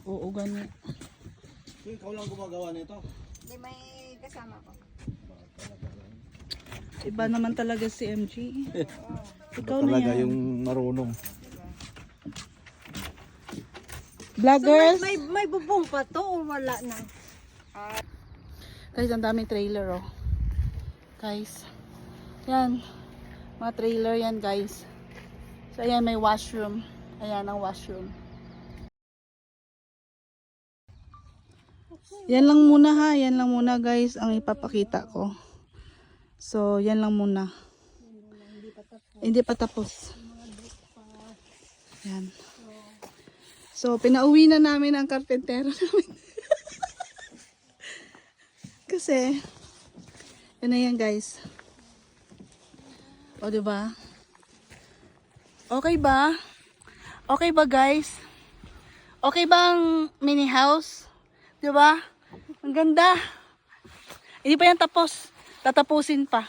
Oo, gani. So, ikaw lang gumagawa nito? Hindi, may kasama ko. Iba naman talaga si MG. Ikaw na Talaga yan. yung marunong. Vloggers! May bubong pa to o wala na? Guys, ang daming trailer, oh. Guys. Yan. Mga trailer yan, guys. So, ayan, may washroom. Ayan ang washroom. Yan lang muna ha. Yan lang muna, guys, ang ipapakita ko. So, yan lang muna. Hindi pa tapos. Yan. So, pinauwi na namin ang karpentero namin. Kasi, yun na yan, guys. O, diba? Okay ba? Okay ba, guys? Okay ba ang mini house? Diba? Ang ganda. Hindi pa yan tapos. Tatapusin pa.